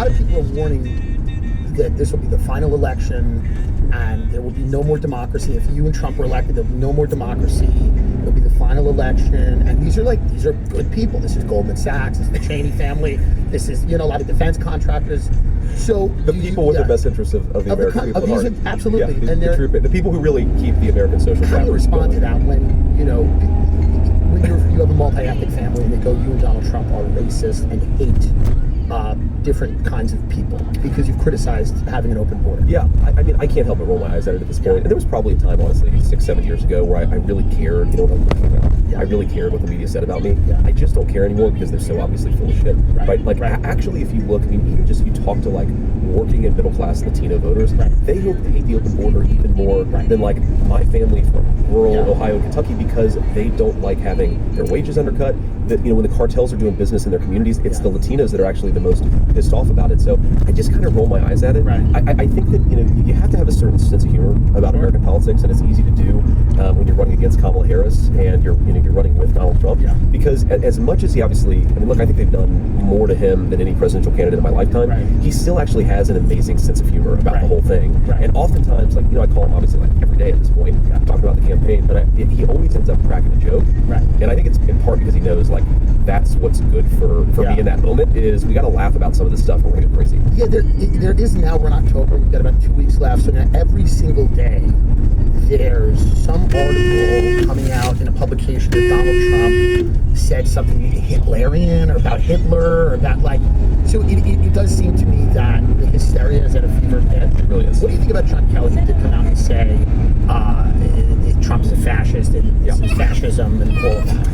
lot of people are warning that this will be the final election and there will be no more democracy. If you and Trump are elected, there'll be no more democracy. It'll be the final election. And these are good people. This is Goldman Sachs, this is the Cheney family, this is, a lot of defense contractors. So the people with the best interests of the American people at heart. Absolutely. Yeah, the people who really keep the American social fabric. How do you respond to that when, you have a multi-ethnic family and they go, you and Donald Trump are racist and hate different kinds of people because you've criticized having an open border? Yeah, I mean, I can't help but roll my eyes at it at this point. And there was probably a time, honestly, 6-7 years ago where I really cared, what I'm talking about. Yeah. I really cared what the media said about me. Yeah. I just don't care anymore because they're so obviously full of shit. Right? Actually, if you look, even just you talk to working and middle class Latino voters, they hate the open border even more than my family from rural Ohio and Kentucky because they don't like having their wages undercut. That when the cartels are doing business in their communities, it's the Latinos that are actually the most pissed off about it. So I just kind of roll my eyes at it. Right. I think that you have to have a certain sense of humor about American politics, and it's easy to do when you're running against Kamala Harris and you're running with Donald Trump. Yeah. Because as much as he obviously, I think they've done more to him than any presidential candidate in my lifetime. Right. He still actually has an amazing sense of humor about the whole thing. Right. And oftentimes, I call him obviously every day at this point, talking about the campaign, but he always ends up cracking a joke. Right. And I think it's in part because he knows that's what's good for me in that moment is we got to laugh about some of this stuff or we're going to get crazy. Yeah, there is now, we're in October, we've got about 2 weeks left, so now every single day there's some article coming out in a publication that Donald Trump said something Hitlerian or about Hitler or about so it does seem to me that the hysteria is at a fever pitch. It really is. What do you think about John Kelly? He did come out and say Trump's a fascist and this is fascism and all of that.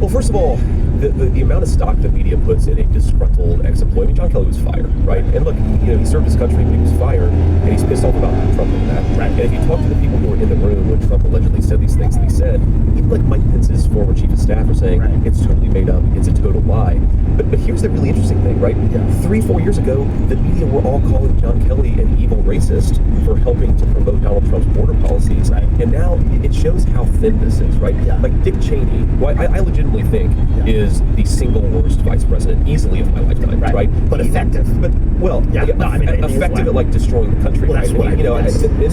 Well, first of all, the amount of stock the media puts in a disgruntled ex-employee. John Kelly was fired, right? And look, he served his country, but he was fired, and he's pissed off about Trump and that. Right. And if you talk to the people who were in the room when Trump allegedly said these things that he said, even Mike Pence's former chief of staff are saying it's totally made up, it's a total lie. But here's the really interesting thing, right? Yeah. 3-4 years ago, the media were all calling John Kelly an evil racist for helping to promote Donald Trump's border policies. Right. And now it shows how thin this is, right? Yeah. Dick Cheney, who I legitimately think is the single worst vice president easily of my lifetime, right? But effective. Effective at destroying the country, right? That's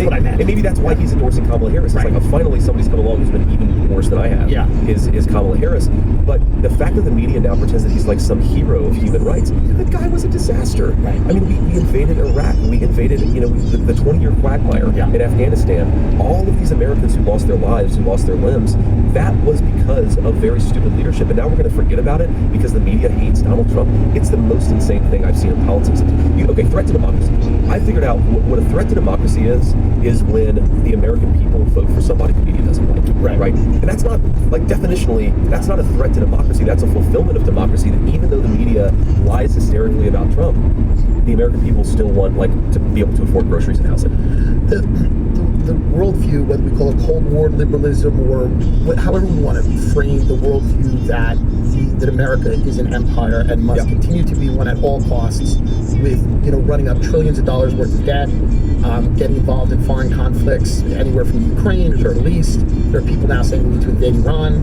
what I meant. And maybe that's why he's endorsing Kamala Harris. It's finally somebody's come along who's been even worse than I have. Yeah. Is Kamala Harris. But the fact that the media now pretends that he's some hero of human rights, that guy was a disaster. Right. I mean, we invaded Iraq. We invaded, the 20-year quagmire in Afghanistan. All of these Americans who lost their lives, who lost their limbs, that was because of very stupid leadership. And now we're going to forget about it because the media hates Donald Trump. It's the most insane thing I've seen in politics. Threat to democracy. I figured out what a threat to democracy is when the American people vote for somebody the media doesn't like. Right. And that's not, definitionally, that's not a threat to democracy. That's a fulfillment of democracy, that even though the media lies hysterically about Trump, the American people still want, to be able to afford groceries and housing. The worldview, whether we call it Cold War liberalism or however we want to frame the worldview that America is an empire and must continue to be one at all costs, with running up trillions of dollars worth of debt, getting involved in foreign conflicts anywhere from Ukraine to the Middle East. There are people now saying we need to invade Iran.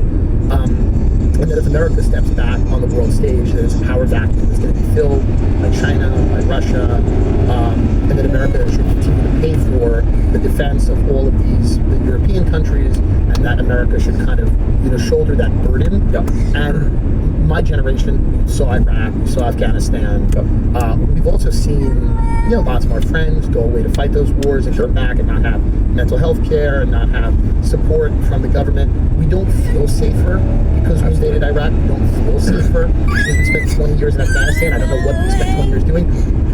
And that if America steps back on the world stage, there's a power vacuum that's going to be filled by China, by Russia, and that America should continue to pay for the defense of all of the European countries, and that America should kind of, shoulder that burden. Yep. And my generation, we saw Iraq, we saw Afghanistan. Yep. We've also seen, lots of our friends go away to fight those wars and come back and not have mental health care and not have support from the government. We don't feel safer because we invaded Iraq. We don't feel safer because we spent 20 years in Afghanistan. I don't know what we spent 20 years doing.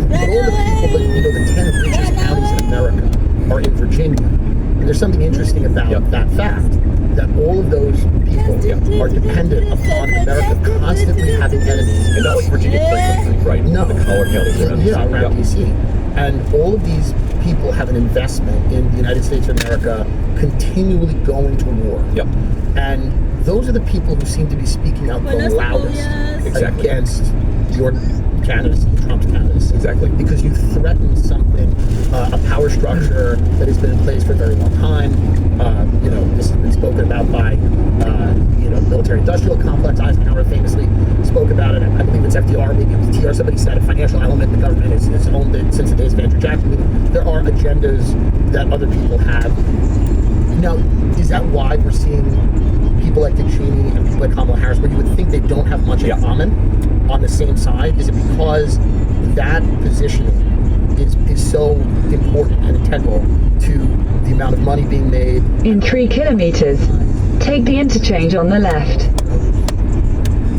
But all the people that, the 10 richest counties in America are in Virginia. And there's something interesting about that fact, that all of those people are dependent upon America constantly having enemies. And not Virginia, right? No. The collar counties around D.C. around D.C. And all of these people have an investment in the United States of America continually going to war. Yep. And those are the people who seem to be speaking out the loudest against your candidacy, Trump's candidacy. Exactly. Because you threaten something, a power structure that has been in place for a very long time. This has been spoken about by, military-industrial complex. Eisenhower famously spoke about it. I believe it's FDR, maybe it was TR. Somebody said a financial element in the government has owned it since the days of Andrew Jackson. There are agendas that other people have. Now, is that why we're seeing people like Dick Cheney and people like Kamala Harris, where you would think they don't have much in common on the same side? Is it because that positioning is so important and integral to the amount of money being made? In 3 kilometers, take the interchange on the left.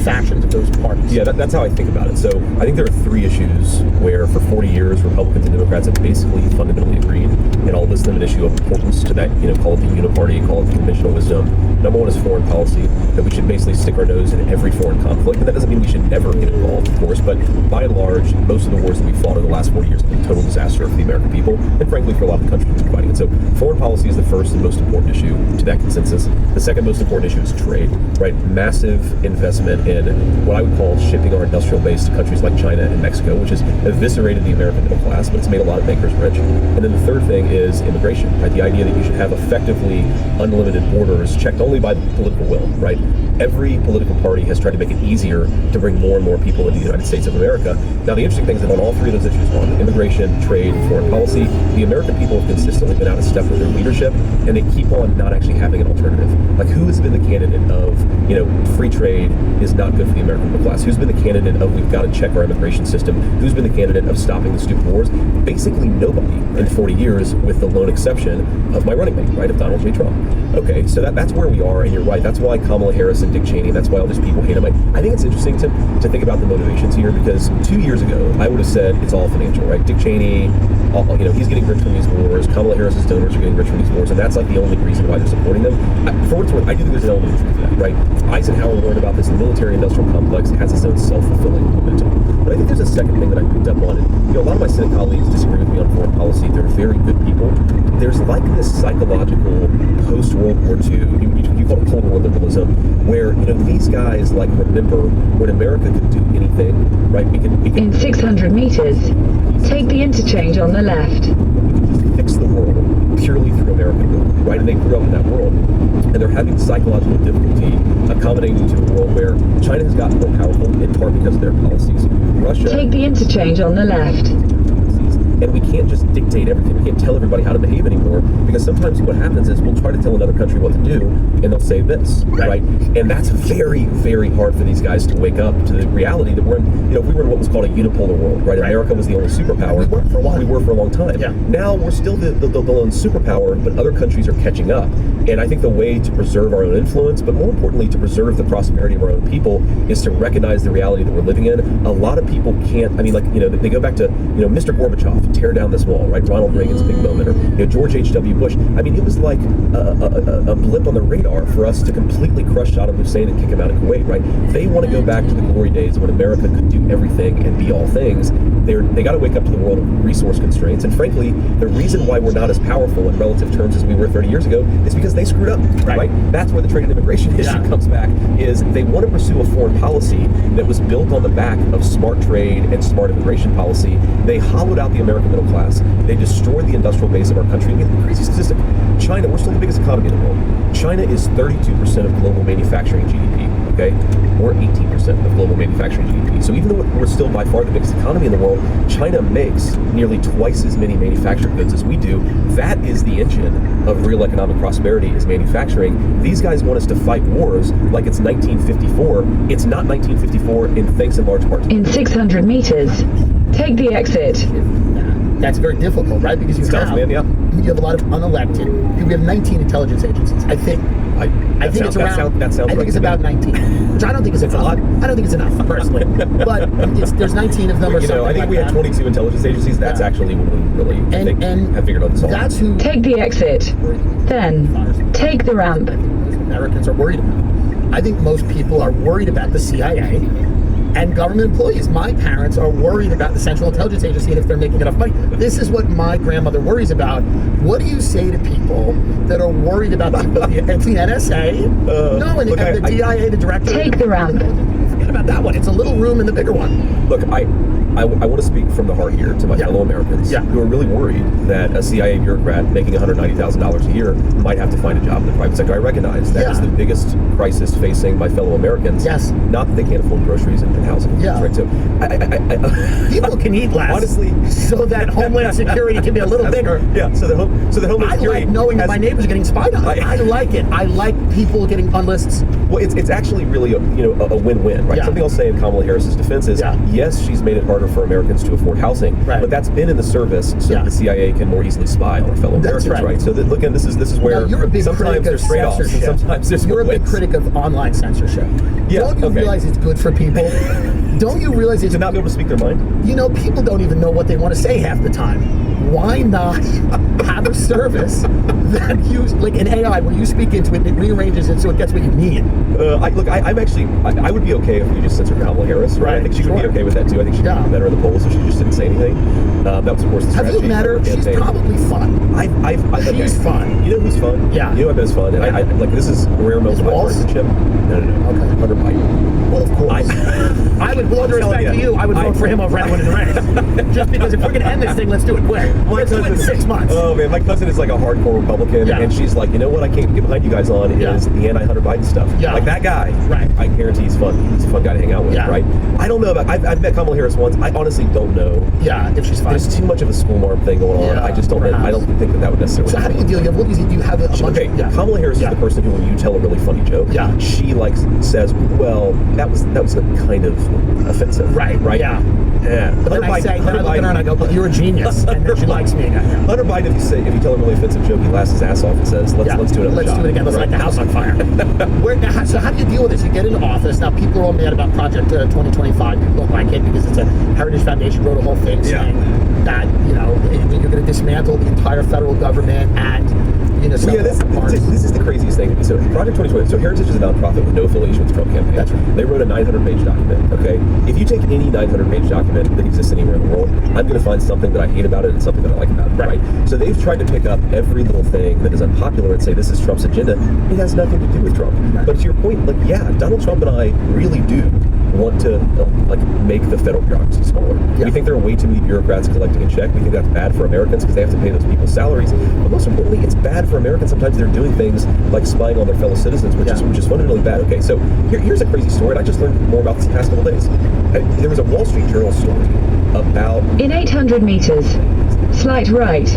Factions of those parties. Yeah, that's how I think about it. So I think there are 3 issues where for 40 years Republicans and Democrats have basically fundamentally agreed, and I'll list them an issue of importance to that, call it the uniparty, call it the conventional wisdom. Number 1 is foreign policy, that we should basically stick our nose in every foreign conflict, and that doesn't mean we should never get involved, of course, but by and large, most of the wars that we've fought in the last 40 years have been a total disaster for the American people, and frankly for a lot of the countries we've been fighting. And so foreign policy is the first and most important issue to that consensus. The second most important issue is trade, right? Massive investment in what I would call shipping our industrial base to countries like China and Mexico, which has eviscerated the American middle class, but it's made a lot of bankers rich. And then the third thing is immigration, right? The idea that you should have effectively unlimited borders checked only by political will, right? Every political party has tried to make it easier to bring more and more people into the United States of America. Now, the interesting thing is that on all 3 of those issues, on immigration, trade, and foreign policy, the American people have consistently been out of step with their leadership, and they keep on not actually having an alternative. Like, who has been the candidate of, free trade is not good for the American middle class? Who's been the candidate of we've got to check our immigration system? Who's been the candidate of stopping the stupid wars? Basically nobody in 40 years, with the lone exception of my running mate, right, of Donald J. Trump. Okay, so that's where we are, and you're right. That's why Kamala Harris and Dick Cheney, that's why all these people hate him. I think it's interesting to think about the motivations here, because 2 years ago, I would have said it's all financial, right? Dick Cheney, he's getting rich from these wars. Kamala Harris's donors are getting rich from these wars, and that's like the only reason why they're supporting them. For what it's worth, I do think there's an element of truth to that, right? Eisenhower learned about this. The military-industrial complex has its own self-fulfilling momentum. But I think there's a second thing that I picked up on, and a lot of my Senate colleagues disagree with me on foreign policy. They're very good people. There's like this psychological post-World War II, you call it Cold War liberalism, where these guys remember when America could do anything, right? We can in 600 meters, take the interchange on the left. Fix the world purely through American will, right? And they grew up in that world, and they're having psychological difficulty accommodating to a world where China has gotten more powerful in part because of their policies. Russia. Take the interchange on the left. And we can't just dictate everything. We can't tell everybody how to behave anymore, because sometimes what happens is we'll try to tell another country what to do, and they'll say this, right? And that's very, very hard for these guys to wake up to the reality that we're in. If we were in what was called a unipolar world, right? America was the only superpower. We were for a while. We were for a long time. Yeah. Now we're still the lone superpower, but other countries are catching up. And I think the way to preserve our own influence, but more importantly, to preserve the prosperity of our own people, is to recognize the reality that we're living in. A lot of people can't. They go back to Mr. Gorbachev, tear down this wall, right? Ronald Reagan's big moment, or George H.W. Bush. It was like a blip on the radar for us to completely crush Saddam Hussein and kick him out of Kuwait, right? They want to go back to the glory days when America could do everything and be all things. They got to wake up to the world of resource constraints. And frankly, the reason why we're not as powerful in relative terms as we were 30 years ago is because they screwed up, right? That's where the trade and immigration issue comes back, is they want to pursue a foreign policy that was built on the back of smart trade and smart immigration policy. They hollowed out the American middle class. They destroyed the industrial base of our country. Crazy statistic. China, we're still the biggest economy in the world. China is 32% of global manufacturing GDP, okay? We're 18% of global manufacturing GDP. So even though we're still by far the biggest economy in the world, China makes nearly twice as many manufactured goods as we do. That is the engine of real economic prosperity, is manufacturing. These guys want us to fight wars like it's 1954. It's not 1954, and thanks in large part. In 600 meters, take the exit. That's very difficult, right? Because you have a lot of unelected. We have 19 intelligence agencies. I think it's around. I think it's about 19, which I don't think is enough. I don't think it's enough, personally. But there's 19 of them, or something. I think we had 22 intelligence agencies. That's actually when we really have figured out this all. That's who. Take the exit. Then take the ramp. Americans are worried about. I think most people are worried about the CIA and government employees. My parents are worried about the Central Intelligence Agency and if they're making enough money. This is what my grandmother worries about. What do you say to people that are worried about people at the NSA? And the DIA, the director. Take the ramp. forget about that one. It's a little room in the bigger one. Look, I want to speak from the heart here to my fellow Americans who are really worried that a CIA bureaucrat making $190,000 a year might have to find a job in the private sector. I recognize that is the biggest crisis facing my fellow Americans. Yes. Not that they can't afford groceries and housing. Yeah. Right? So people can eat less. Honestly, so that Homeland Security can be a little bigger. Yeah. So the Homeland Security. I like knowing that my neighbors are getting spied on. I like it. I like people getting on lists. Well, it's actually really a win-win, right? Something I'll say in Kamala Harris's defense is, yes, she's made it harder for Americans to afford housing, but that's been in the service so that the CIA can more easily spy on our fellow Americans, right? So that, look, and this is where you're a big sometimes there's trade-offs and sometimes there's You're a big critic of online censorship. Don't you realize it's good for people? Don't you realize it's to not be able to speak their mind? You know, people don't even know what they want to say half the time. Why not have a service that like an AI where you speak into it and it rearranges it so it gets what you need? I would be okay if we just censored Kamala Harris, right? I think she would be okay with that too. I think she'd be better in the polls if she just didn't say anything. That was, of course, the strategy. Have you met her? She's probably fun. She's fun. You know who's fun? Yeah. You know I bet it's fun. And I like, this is a rare moment of my partisanship. No. Okay. Hunter Biden. Well, of course. I would, with all due respect to you, I would vote for him over anyone in the race. Just because if we're going to end this thing, let's do it quick. Let's do it in 6 months. Oh, man. My cousin is like a hardcore Republican. And she's like, you know what I can't get behind you guys on is the anti-Hunter Biden stuff. Like that guy. Right. I guarantee he's fun. He's a fun guy to hang out with, right? I don't know about, I've met Kamala Harris once. I honestly don't know. Yeah, if she's fine. There's too much of a school marm thing going on. I just don't I don't think that would necessarily. So how do you deal? You have a bunch of, Kamala Harris is the person who, when you tell a really funny joke, she like says, well, that was a kind of offensive. Right. Yeah. But then I look at her and I go, well, you're a genius, and then she likes me again. Hunter Biden, if you tell a really offensive joke, he laughs his ass off and says, let's do it. Let's do it again. Let's light the house on fire. So how do you deal with this? You get into office. Now people are all mad about Project 2025. People don't like it because it's a Heritage Foundation wrote a whole thing saying that you're going to dismantle the entire federal government and this is the craziest thing. So Project 2020. So Heritage is a nonprofit with no affiliation with the Trump campaign. That's right. They wrote a 900-page document. Okay, if you take any 900-page document that exists anywhere in the world, I'm going to find something that I hate about it and something that I like about it. Right. So they've tried to pick up every little thing that is unpopular and say this is Trump's agenda. It has nothing to do with Trump. Right. But to your point, Donald Trump and I really do want to make the federal bureaucracy smaller. We think there are way too many bureaucrats collecting a check. We think that's bad for Americans because they have to pay those people's salaries. But most importantly, it's bad for Americans. Sometimes they're doing things like spying on their fellow citizens, which is fundamentally bad. Okay, so here's a crazy story. And I just learned more about this the past couple days. There was a Wall Street Journal story about in 800 meters, slight right.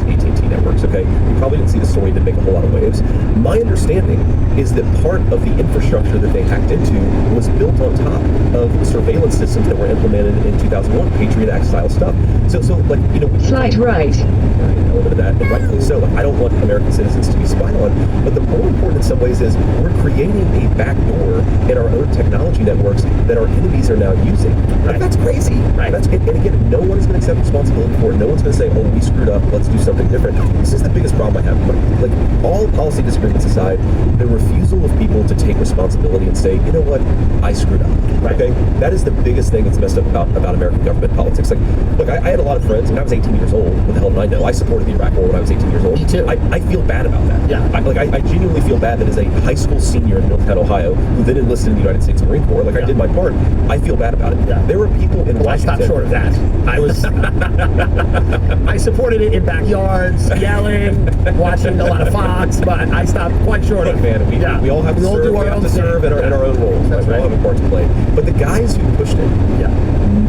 AT&T networks, okay? You probably didn't see the story, didn't make a whole lot of waves. My understanding is that part of the infrastructure that they hacked into was built on top of surveillance systems that were implemented in 2001, Patriot Act style stuff. So slight right. An element of that, and rightfully so. I don't want American citizens to be spied on, but the more important in some ways is we're creating a backdoor in our own technology networks that our enemies are now using. That's crazy. And again, no one is going to accept responsibility for it. No one's going to say, oh, we screwed up, let's do something different. This is the biggest problem I have. Like, all policy disagreements aside, the refusal of people to take responsibility and say, you know what, I screwed up. Okay? That is the biggest thing that's messed up about American government politics. Like, look, I had a lot of friends when I was 18 years old. What the hell did I know? I supported the Iraq War when I was 18 years old. Me too. I feel bad about that. Yeah. I genuinely feel bad that as a high school senior in Middletown, Ohio, who then enlisted in the United States Marine Corps, I did my part, I feel bad about it. Yeah. There were people in Washington. I stopped short of that. I was I supported it in backyards, yelling, watching a lot of Fox, but I stopped quite short of it. Man, we all have to serve. Do our own to serve in our own roles. We all have a part to play. But the guys who pushed it,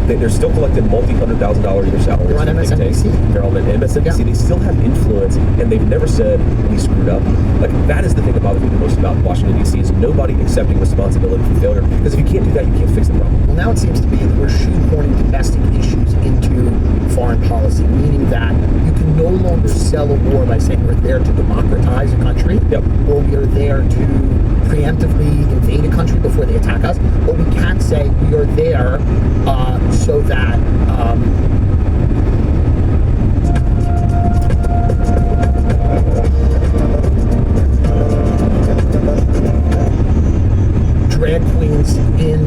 they're still collecting multi-$100,000 a year salaries. They're on MSNBC. They're on MSNBC. Yeah. They still have influence, and they've never said, we screwed up. Like, that is the thing that bothers me the most about Washington, D.C. is nobody accepting responsibility for failure. Because if you can't do that, you can't fix the problem. Well, now it seems to be that we're shoehorning domestic issues into foreign policy, meaning that you can no longer sell a war by saying we're there to democratize a country, or we are there to preemptively invade a country before they attack us, or we can't say we are there so that drag queens in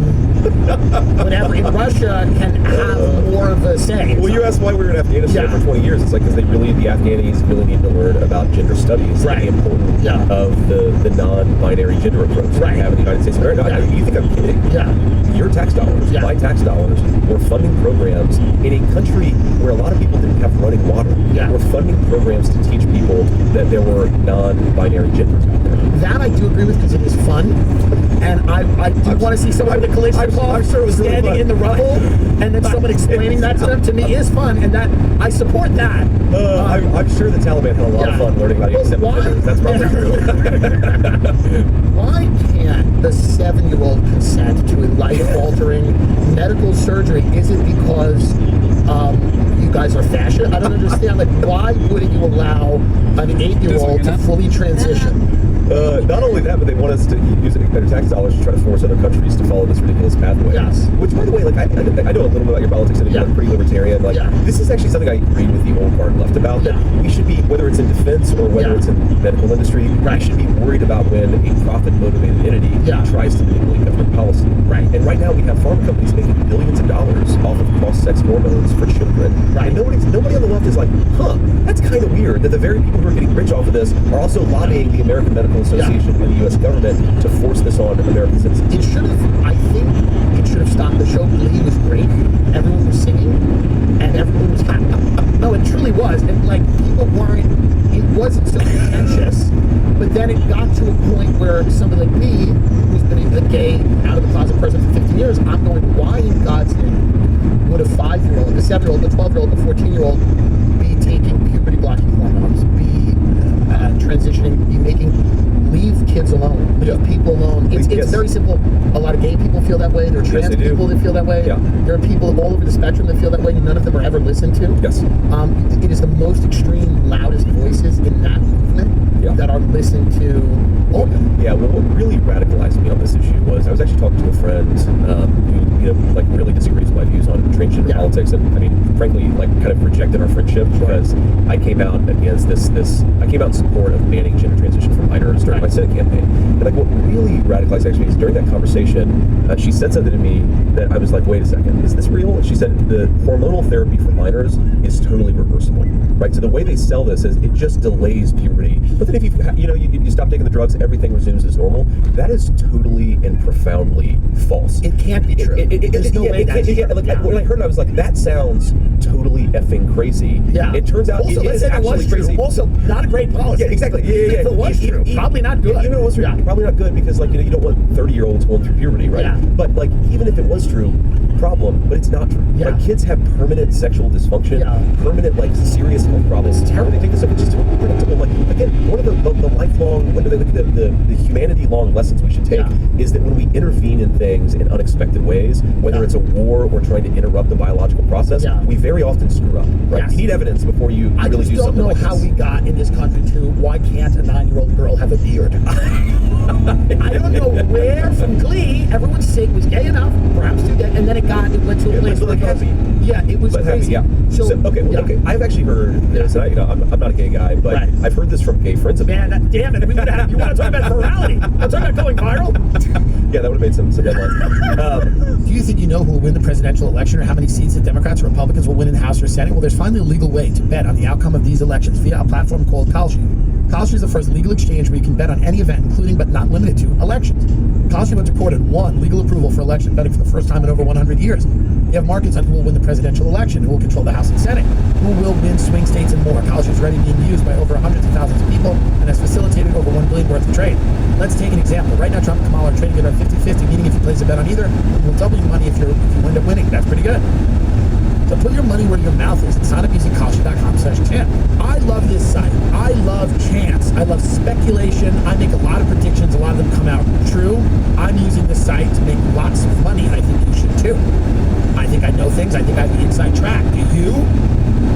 whatever in Russia can have more of a say. way. Well, you asked why we were in Afghanistan for 20 years. It's like because the Afghanis really need to learn about gender studies and the importance of the non-binary gender approach that we have in the United States of America. You think I'm kidding? Yeah. Your tax dollars, my tax dollars, we're funding programs in a country where a lot of people didn't have running water. Yeah. We're funding programs to teach people that there were non-binary genders out there. That I do agree with because it is fun, and I do want to see someone with a Kalashnikov standing really in the rubble, and then someone explaining that to them. To me, is fun, and that I support that. I'm sure the Taliban had a lot of fun learning about genders. That's probably true. Why can't the 7-year-old consent to a life-altering medical surgery? Is it because you guys are fascist? I don't understand. Like, why wouldn't you allow an 8-year-old to fully transition? Not only that, but they want us to use their tax dollars to try to force other countries to follow this ridiculous pathway. Yes. Which, by the way, like I know a little bit about your politics, and you're pretty libertarian. Like, this is actually something I agree with the old guard left about. That we should be, whether it's in defense or whether it's in the medical industry, we should be worried about when a profit-motivated entity tries to manipulate government policy. Right. And right now we have pharma companies making billions of dollars off of cross-sex hormones for children. Right. And nobody on the left is like, that's kind of weird that the very people who are getting rich off of this are also lobbying the American Medical Association and the U.S. government to force this on American citizens. It should have, I think, it should have stopped. The show Glee was great. Everyone was singing, and everyone was happy. No, it truly was. And, like, people weren't, it wasn't so contentious, but then it got to a point where somebody like me, who's been a gay, out of the closet person for 15 years, I'm going, why in God's name would a 5-year-old, a 7-year-old, a 12-year-old, a 14-year-old be taking puberty-blocking hormones, be transitioning, be leave kids alone, leave people alone. It's very simple. A lot of gay people feel that way. There are trans people that feel that way. There are people all over the spectrum that feel that way. None of them are ever listened to. Yes. It is the most extreme, loudest voices in that movement that are listened to. Well, what really radicalized me on this issue was I was actually talking to a friend who, like really disagrees with my views on transgender politics, and I mean, frankly, like kind of rejected our friendship because I came out against I came out in support of banning gender transition for minors during my Senate campaign. And like what really radicalized actually is during that conversation, she said something to me that I was like, wait a second, is this real? And she said the hormonal therapy for minors is totally reversible, right? So the way they sell this is it just delays puberty. But then if you stop taking the drugs, everything resumes as normal. That is totally and profoundly false. It can't be true. There's no way that's true. When I heard it, I was like, that sounds totally effing crazy. Yeah. It turns out also, it is actually crazy. Also, not a great policy. Yeah, exactly. Yeah. If it was true, probably not good. Even if it was true, probably not good because, like, you don't want 30-year-olds going through puberty, right? Yeah. But, like, even if it was true, problem, but it's not true. Yeah. Like, kids have permanent sexual dysfunction, permanent, like, serious health problems. It's terrible. They take this stuff, it's just totally predictable. Like, again, one of the lifelong, the humanity-long lessons we should take is that when we intervene in things in unexpected ways, whether it's a war or trying to interrupt the biological process, we very often screw up, right? You need evidence before you really do something like this. I don't know how we got in this country to why can't a 9-year-old girl have a beard? I don't know where from Glee everyone was gay enough, perhaps too gay, and then it went to a place where it was crazy. So okay. I've actually heard this. I'm not a gay guy, but I've heard this from gay friends of mine. Man, damn it! You want to talk about virality? I'm talking about going viral. Yeah, that would have made some headlines. Do you think you know who will win the presidential election, or how many seats the Democrats or Republicans will win in the House or Senate? Well, there's finally a legal way to bet on the outcome of these elections via a platform called Kalshi. Kalshi is the first legal exchange where you can bet on any event, including but not limited to elections. Kalshi went to court and won legal approval for election betting for the first time in over 100 years. You have markets on who will win the presidential election, who will control the House and Senate, who will win swing states and more. Kalshi is already being used by over hundreds of thousands of people and has facilitated over $1 billion worth of trade. Let's take an example. Right now, Trump and Kamala are trading at about 50-50, meaning if you place a bet on either, it will double your money if you end up winning. That's pretty good. So put your money where your mouth is and sign up using Kalshi.com/Tim. I love this site. I love chance. I love speculation. I make a lot of predictions. A lot of them come out true. I'm using this site to make lots of money, and I think you should too. I think I know things. I think I have the inside track. Do you?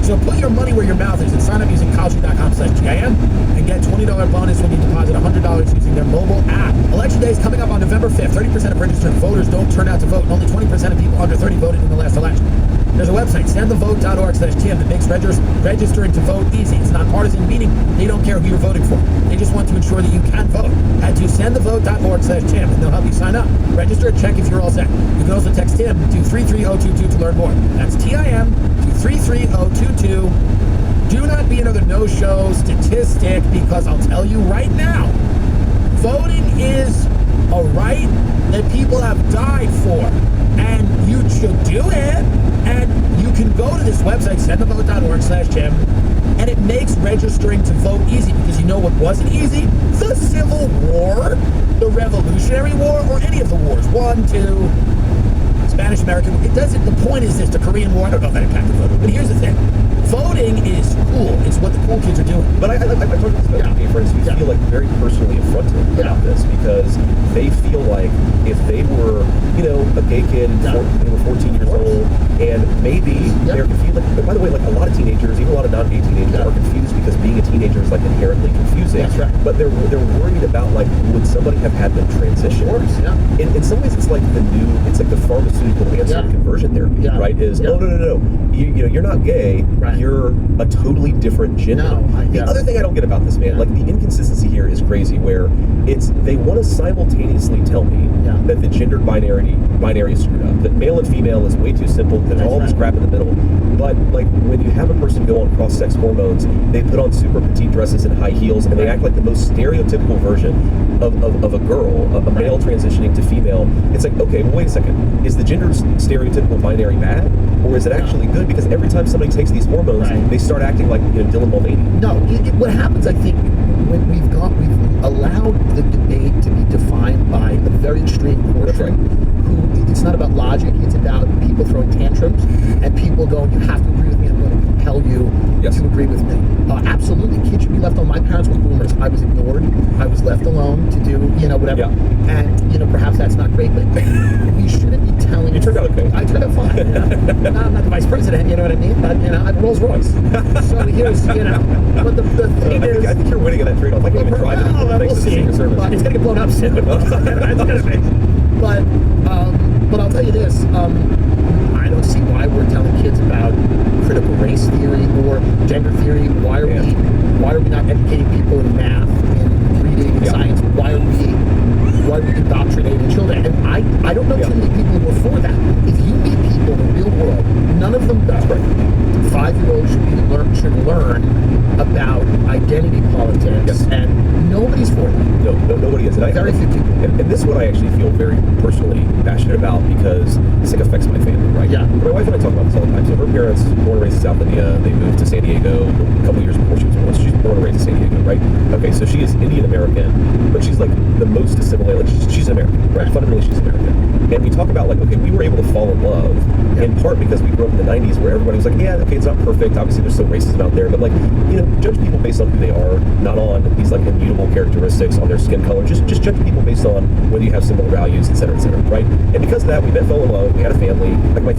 So put your money where your mouth is and sign up using Kalshi.com/GIM and get a $20 bonus when you deposit $100 using their mobile app. Election day is coming up on November 5th. 30% of registered voters don't turn out to vote, and only 20% of people under 30 voted in the last election. There's a website, sendthevote.org/Tim, that makes registering to vote easy. It's nonpartisan, meaning they don't care who you're voting for. They just want to ensure that you can vote. Head to sendthevote.org/Tim, and they'll help you sign up. Register and check if you're all set. You can also text Tim to 33022 to learn more. That's TIM to 33022. Do not be another no-show statistic, because I'll tell you right now, voting is a right that people have died for, and you should do it. And you can go to this website, sendthevote.org/Tim, and it makes registering to vote easy, because you know what wasn't easy? The Civil War, the Revolutionary War, or any of the wars. 1, 2, Spanish American. It doesn't. The point is this: the Korean War. I don't know if that impacted voting, but here's the thing: voting is cool. It's what the cool kids are doing. But I talked to this about gay friends who feel like very personally affronted about this, because they feel like if they were, a gay kid, they were 14 years old, and maybe they're confused. But by the way, like a lot of teenagers, even a lot of non-gay teenagers, are confused because being a teenager is like inherently confusing. That's right. But they're worried about, like, would somebody have had them transition? Of course, In some ways, it's like the pharmaceutical answer to conversion therapy, right? Is oh no, you're not gay. Right. You're a totally different gender. The other thing I don't get about this, man, like the inconsistency here is crazy, where they want to simultaneously tell me that the gendered binary is screwed up, that male and female is way too simple, that there's all this crap in the middle. But like when you have a person go on cross-sex hormones, they put on super petite dresses and high heels, and they act like the most stereotypical version of a girl, a male transitioning to female. It's like, okay, well, wait a second. Is the gender stereotypical binary bad, or is it actually good? Because every time somebody takes these hormones, they start acting like Dylan Mulvaney. No, what happens, I think, when we've allowed the debate to be defined by a very extreme portion, who it's not about logic, it's about people throwing tantrums and people going, you have to agree with me, I'm going to compel you to agree with me. Absolutely, kids should be left alone. My parents were boomers. I was ignored. I was left alone to do, whatever. And, perhaps that's not great, but we shouldn't be telling... You turned out okay. I turned out fine. I'm not the vice president, you know what I mean? But, I have a Rolls Royce. So here's, but the thing is... I think you're winning at that trade-off. I can't even drive it. We'll see. But it's going to get blown up soon. But I'll tell you this, I don't see why we're telling kids about critical race theory or gender theory. Why are we not educating people in math, in reading, in science? Why are we indoctrinating children? And I don't know too many people who are for that. If you meet people in the real world, none of them go. 5-year-olds should learn about identity politics, and nobody's for that. No, nobody is. Very few people. And this is what I actually feel very personally passionate about, because this affects my family, right? Yeah. My wife and I talk about this all the time. So her parents, born and raised in South India, they moved to San Diego a couple years before she was born. She's born and raised in San Diego, right? Okay, so she is Indian American, but she's like the most assimilated. Like she's an American, right? Fundamentally, she's American. And we talk about, like, okay, we were able to fall in love in part because we grew up in the 90s, where everybody was like, yeah, okay, it's not perfect. Obviously, there's still racism out there, but like, judge people based on who they are, not on these like immutable characteristics on their skin color. Just judge people based on whether you have similar values, et cetera, right? And because of that, we fell in love. We had a family. Like my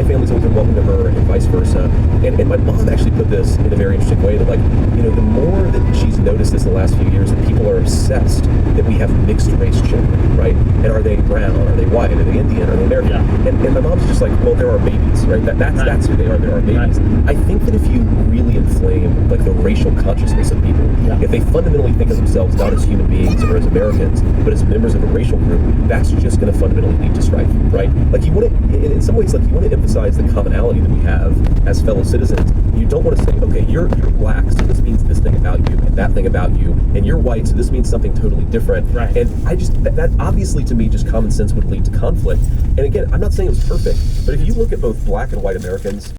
family's always been welcome to her, and vice versa. And my mom actually put this in a very interesting way, that like, the more that she's noticed this in the last few years, that people are obsessed that we have mixed race children, right? And are they brown? Are they white? Are they Indian? Are they American? And my mom's just like, well, there are babies, right? That's who they are. There are babies. I think that if you really inflame like the racial consciousness of people, if they fundamentally think of themselves not as human beings or as Americans, but as members of a racial group, that's just going to fundamentally lead to strife, right? Like you want to, in some ways, like you want to emphasize the commonality that we have as fellow citizens. You don't want to say, okay, you're black, so this means this thing about you and that thing about you, and you're white, so this means something totally different. Right. And I just, that obviously to me, just common sense would lead to conflict. And again, I'm not saying it was perfect, but if you look at both black and white Americans,